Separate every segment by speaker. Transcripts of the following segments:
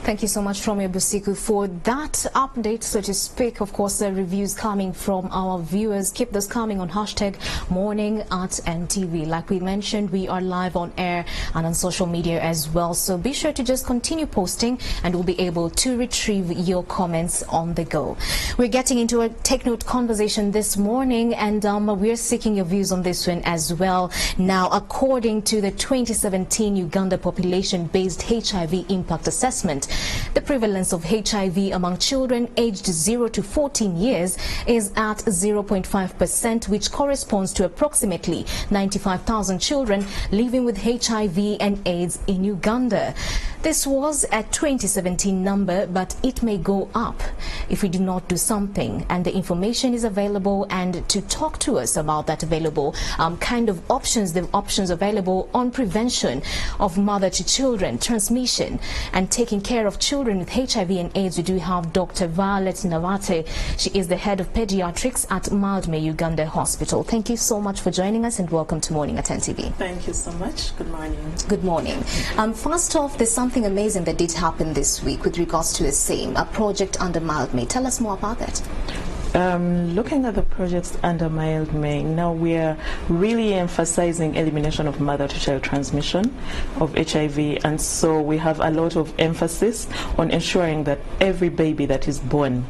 Speaker 1: Thank you so much, Romeo Busiku, for that update, so to speak. Of course, the reviews coming from our viewers. Keep those coming on #morning@NTV. Like we mentioned, we are live on air and on social media as well. So be sure to just continue posting and we'll be able to retrieve your comments on the go. We're getting into a Take Note conversation this morning, and we're seeking your views on this one as well. Now, according to the 2017 Uganda population-based HIV impact assessment, the prevalence of HIV among children aged 0 to 14 years is at 0.5%, which corresponds to approximately 95,000 children living with HIV and AIDS in Uganda. This was a 2017 number, but it may go up if we do not do something. And the information is available, and to talk to us about that available kind of options, the options available on prevention of mother-to-children transmission and taking care of children with HIV and AIDS, we do have Dr. Violet Navate. She is the head of pediatrics at Mildmay Uganda Hospital. Thank you so much for joining us, and welcome to Morning at NTV.
Speaker 2: Thank you so much. Good morning.
Speaker 1: Good morning. First off, there's something amazing that did happen this week with regards to the same, a project under Mildmay. Tell us more about that.
Speaker 2: Looking at the projects under Mildmay, now we are really emphasizing elimination of mother-to-child transmission of HIV, and so we have a lot of emphasis on ensuring that every baby that is born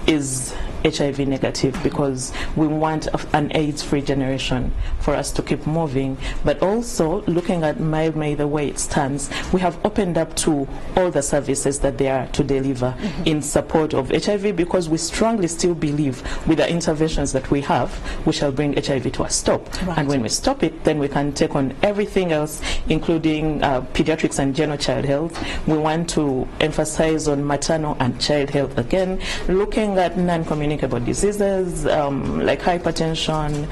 Speaker 2: is HIV negative, because we want an AIDS-free generation for us to keep moving. But also looking at Mildmay the way it stands, we have opened up to all the services that they are to deliver in support of HIV, because we strongly still believe with the interventions that we have, we shall bring HIV to a stop.
Speaker 1: Right.
Speaker 2: And when we stop it, then we can take on everything else, including pediatrics and general child health. We want to emphasize on maternal and child health again, looking at non-communicable diseases like hypertension,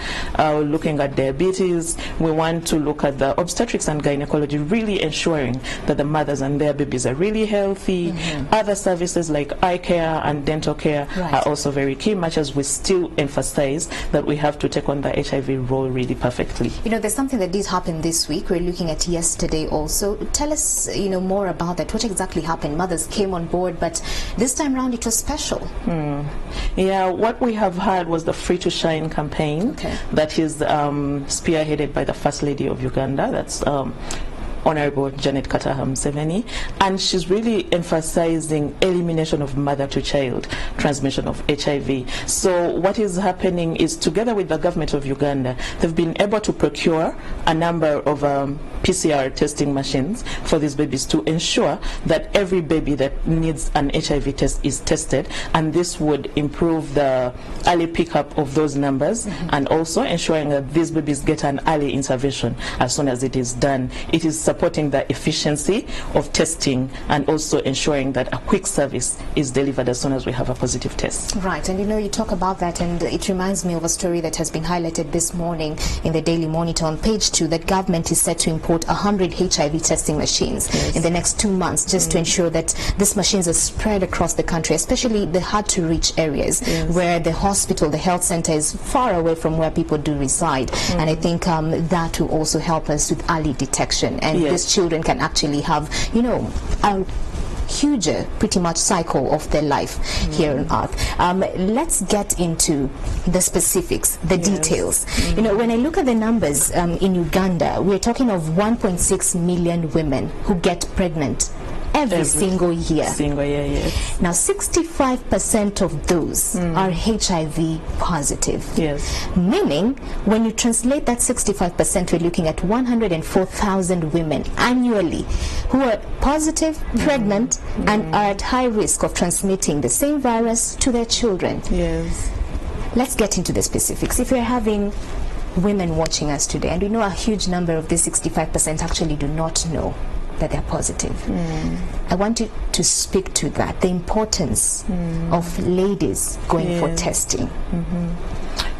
Speaker 2: looking at diabetes. We want to look at the obstetrics and gynecology, really ensuring that the mothers and their babies are really healthy. Other services like eye care and dental care are also very key, much as we still emphasize that we have to take on the HIV role really perfectly.
Speaker 1: You know, there's something that did happen this week. We're looking at yesterday also. Tell us, more about that. What exactly happened? Mothers came on board, but this time around it was special.
Speaker 2: Yeah, what we have had was the Free to Shine campaign that is spearheaded by the First Lady of Uganda. That's Honorable Janet Museveni, and she's really emphasizing elimination of mother-to-child transmission of HIV. So what is happening is, together with the government of Uganda, they've been able to procure a number of PCR testing machines for these babies to ensure that every baby that needs an HIV test is tested, and this would improve the early pickup of those numbers and also ensuring that these babies get an early intervention as soon as it is done. It is supporting the efficiency of testing and also ensuring that a quick service is delivered as soon as we have a positive test.
Speaker 1: Right, and you talk about that, and it reminds me of a story that has been highlighted this morning in the Daily Monitor on page 2, that government is set to import 100 HIV testing machines in the next 2 months, just to ensure that these machines are spread across the country, especially the hard-to-reach areas where the hospital, the health center is far away from where people do reside. And I think that will also help us with early detection, and these children can actually have, a huger pretty much cycle of their life here on earth. Let's get into the specifics, the details. When I look at the numbers in Uganda, we're talking of 1.6 million women who get pregnant every single year. Now 65% of those are HIV positive. Meaning, when you translate that 65%, we're looking at 104,000 women annually who are positive, pregnant, and are at high risk of transmitting the same virus to their children. Let's get into the specifics. If we're having women watching us today, and we know a huge number of these 65% actually do not know that they're positive. I want you to speak to that, the importance of ladies going for testing.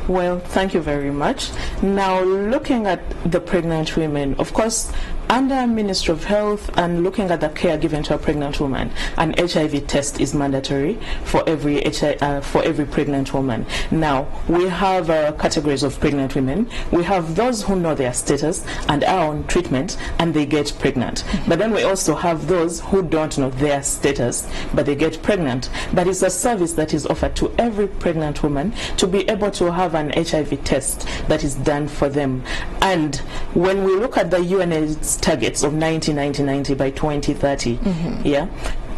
Speaker 2: Well, thank you very much. Now, looking at the pregnant women, of course, under Ministry of Health and looking at the care given to a pregnant woman, an HIV test is mandatory for every pregnant woman. Now, we have categories of pregnant women. We have those who know their status and are on treatment and they get pregnant. But then we also have those who don't know their status but they get pregnant. But it's a service that is offered to every pregnant woman to be able to have an HIV test that is done for them. And when we look at the UNAIDS targets of 90-90-90 by 2030, yeah,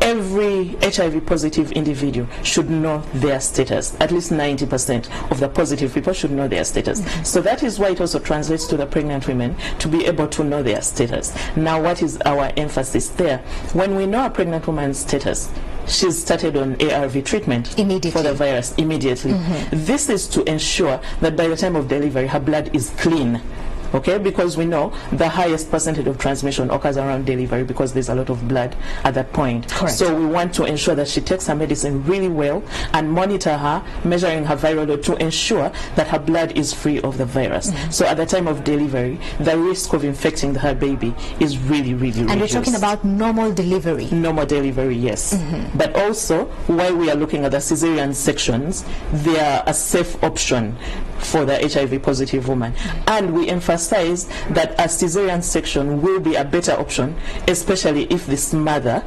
Speaker 2: every HIV positive individual should know their status. At least 90% of the positive people should know their status. So that is why it also translates to the pregnant women to be able to know their status. Now, what is our emphasis there? When we know a pregnant woman's status, she's started on ARV treatment for the virus immediately. This is to ensure that by the time of delivery, her blood is clean. Okay, because we know the highest percentage of transmission occurs around delivery because there's a lot of blood at that point.
Speaker 1: Correct.
Speaker 2: So we want to ensure that she takes her medicine really well and monitor her, measuring her viral load to ensure that her blood is free of the virus. So at the time of delivery, the risk of infecting her baby is really, really reduced.
Speaker 1: And we're talking about normal delivery.
Speaker 2: Normal delivery, yes. But also, while we are looking at the cesarean sections, they are a safe option for the HIV positive woman. And we emphasize that a cesarean section will be a better option, especially if this mother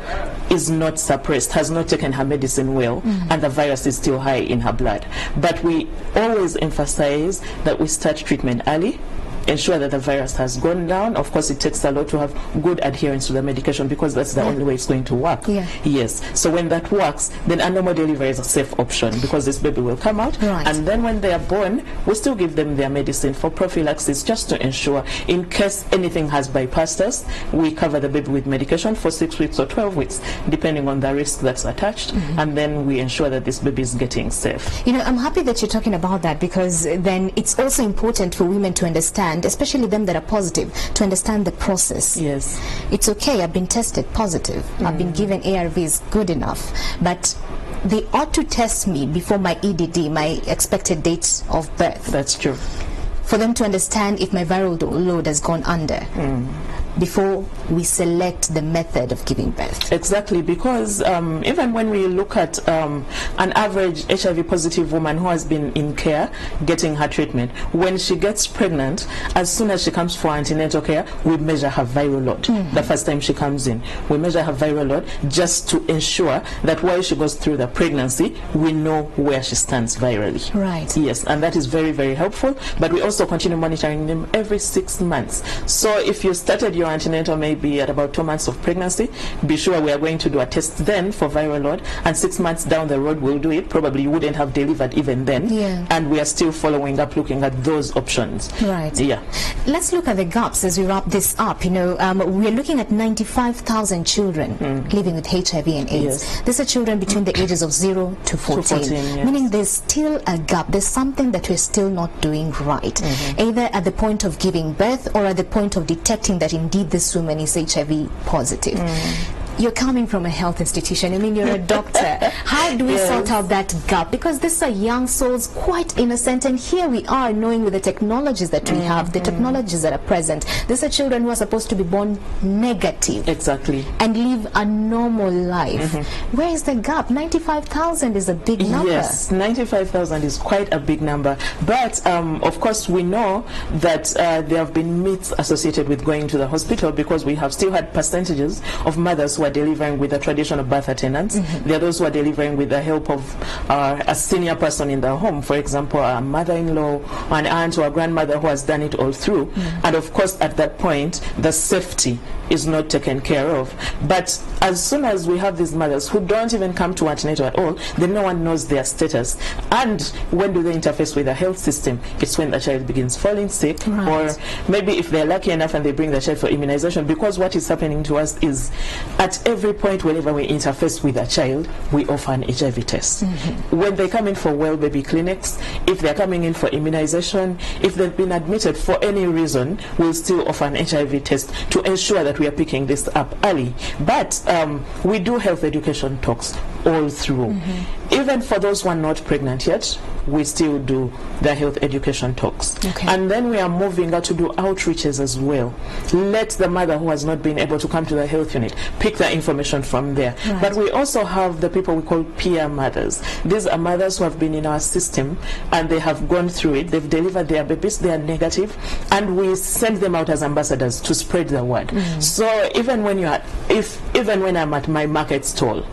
Speaker 2: is not suppressed, has not taken her medicine well, and the virus is still high in her blood. But we always emphasize that we start treatment early, ensure that the virus has gone down. Of course, it takes a lot to have good adherence to the medication because that's the only way it's going to work. Yes. So when that works, then a normal delivery is a safe option because this baby will come out. And then when they are born, we still give them their medicine for prophylaxis just to ensure in case anything has bypassed us, we cover the baby with medication for 6 weeks or 12 weeks, depending on the risk that's attached. And then we ensure that this baby is getting safe.
Speaker 1: You know, I'm happy that you're talking about that because then it's also important for women to understand, especially them that are positive, to understand the process.
Speaker 2: Yes.
Speaker 1: It's okay, I've been tested positive, I've been given ARVs, good enough, but they ought to test me before my EDD, my expected date of birth.
Speaker 2: That's true.
Speaker 1: For them to understand if my viral load has gone under. Before we select the method of giving birth.
Speaker 2: Exactly, because even when we look at an average HIV positive woman who has been in care getting her treatment, when she gets pregnant, as soon as she comes for antenatal care, we measure her viral load. The first time she comes in, we measure her viral load just to ensure that while she goes through the pregnancy, we know where she stands virally.
Speaker 1: Right.
Speaker 2: Yes, and that is very, very helpful. But we also continue monitoring them every 6 months. So if you started your antenatal maybe at about 2 months of pregnancy, be sure we are going to do a test then for viral load, and 6 months down the road we'll do it. Probably you wouldn't have delivered even then, and we are still following up, looking at those options.
Speaker 1: Right.
Speaker 2: Yeah.
Speaker 1: Let's look at the gaps as we wrap this up. You know, we're looking at 95,000 children living with HIV and AIDS. These are children between the ages of 0 to 14, meaning there's still a gap. There's something that we're still not doing right, either at the point of giving birth or at the point of detecting that indeed this woman is HIV positive. You're coming from a health institution. I mean, you're a doctor. How do we sort out that gap? Because these are young souls, quite innocent, and here we are knowing with the technologies that we have, the technologies that are present. These are children who are supposed to be born negative.
Speaker 2: Exactly.
Speaker 1: And live a normal life. Where is the gap? 95,000 is a big number.
Speaker 2: Yes, 95,000 is quite a big number. But, of course, we know that there have been myths associated with going to the hospital because we have still had percentages of mothers who are delivering with the traditional birth attendants. There are those who are delivering with the help of a senior person in the home, for example, a mother-in-law, an aunt or a grandmother who has done it all through. And of course, at that point, the safety is not taken care of. But as soon as we have these mothers who don't even come to antenatal at all, then no one knows their status. And when do they interface with the health system? It's when the child begins falling sick, or maybe if they're lucky enough and they bring the child for immunization, because what is happening to us is at every point whenever we interface with a child, we offer an HIV test. When they come in for well baby clinics, if they're coming in for immunization, if they've been admitted for any reason, we'll still offer an HIV test to ensure that we are picking this up early. But we do health education talks all through. even for those who are not pregnant yet, we still do the health education talks.
Speaker 1: Okay.
Speaker 2: And then we are moving out to do outreaches as well. Let the mother who has not been able to come to the health unit pick the information from there.
Speaker 1: Right.
Speaker 2: But we also have the people we call peer mothers. These are mothers who have been in our system and they have gone through it. They've delivered their babies, they are negative, and we send them out as ambassadors to spread the word. So even when even when I'm at my market stall,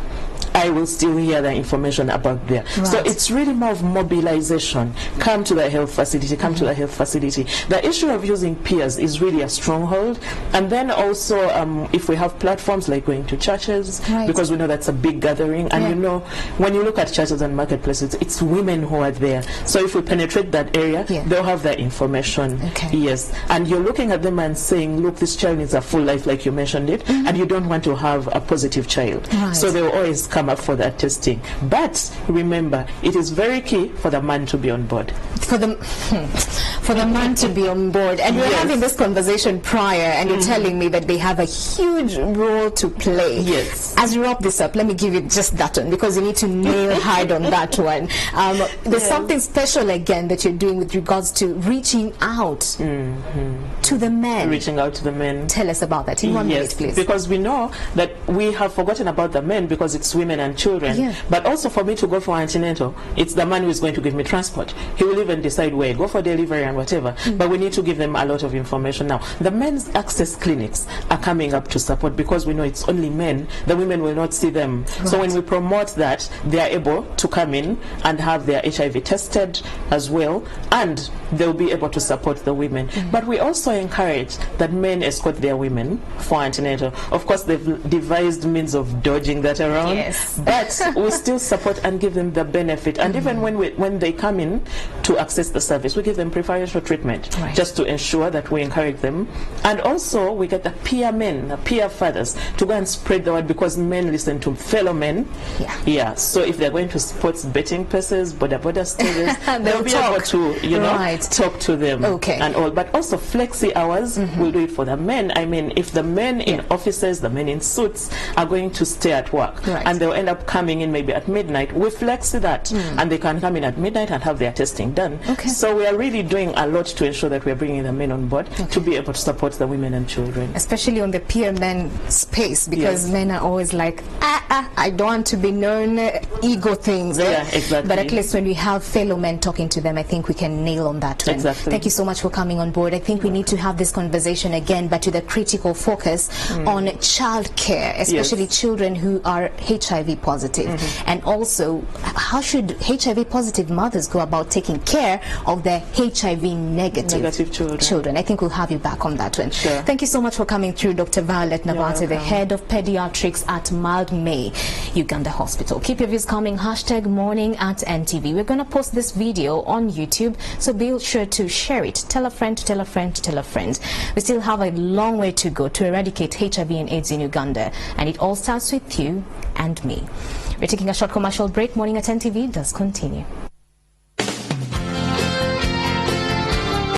Speaker 2: I will still hear the information about there.
Speaker 1: Right.
Speaker 2: So it's really more of mobilization. Come to the health facility, come to the health facility. The issue of using peers is really a stronghold. And then also if we have platforms like going to churches,
Speaker 1: right.
Speaker 2: because we know that's a big gathering. And you know, when you look at churches and marketplaces, it's women who are there. So if we penetrate that area, they'll have that information.
Speaker 1: Okay.
Speaker 2: Yes. And you're looking at them and saying, look, this child needs a full life like you mentioned it, and you don't want to have a positive child.
Speaker 1: Right.
Speaker 2: So they'll always come up for that testing. But remember, it is very key for the man to be on board.
Speaker 1: For the man to be on board. And we're having this conversation prior, and you're telling me that they have a huge role to play.
Speaker 2: Yes.
Speaker 1: As we wrap this up, let me give you just that one, because you need to nail hard on that one. There's something special again that you're doing with regards to reaching out to the men.
Speaker 2: Reaching out to the men.
Speaker 1: Tell us about that in 1 minute, please.
Speaker 2: Because we know that we have forgotten about the men because it's women and children. But also for me to go for antenatal, it's the man who is going to give me transport. He will even decide where I go for delivery and whatever. But we need to give them a lot of information now. The men's access clinics are coming up to support, because we know it's only men. The women will not see them. Right. So when we promote that, they are able to come in and have their HIV tested as well, and they'll be able to support the women. But we also encourage that men escort their women for antenatal. Of course, they've devised means of dodging that around.
Speaker 1: Yes.
Speaker 2: But we still support and give them the benefit. And even when they come in to access the service, we give them preferential treatment, just to ensure that we encourage them. And also we get the peer men, the peer fathers, to go and spread the word, because men listen to fellow men. So if they're going to sports betting places, border stages, they'll be able to, you know, talk to them and all. But also flexi hours, we'll do it for the men. I mean, if the men in offices, the men in suits are going to stay at work, and they'll end up coming in maybe at midnight, we flexi that, and they can come in at midnight and have their testing done. So we are really doing a lot to ensure that we're bringing the men on board to be able to support the women and children.
Speaker 1: Especially on the peer men space, because men are always like, I don't want to be known, ego things.
Speaker 2: Exactly.
Speaker 1: But at least when we have fellow men talking to them, I think we can nail on that one. Thank you so much for coming on board. I think we need to have this conversation again, but with a critical focus on child care, especially children who are HIV positive. And also, how should HIV positive mothers go about taking care of their HIV negative children? I think we'll have you back on that one. Thank you so much for coming through, Dr. Violet Nabate, the head of pediatrics at Mildmay Uganda Hospital. Keep your views coming, #morning@NTV. We're going to post this video on YouTube, so be sure to share it. Tell a friend, tell a friend, tell a friend. We still have a long way to go to eradicate HIV and AIDS in Uganda, and it all starts with you and me. We're taking a short commercial break. Morning at NTV does continue.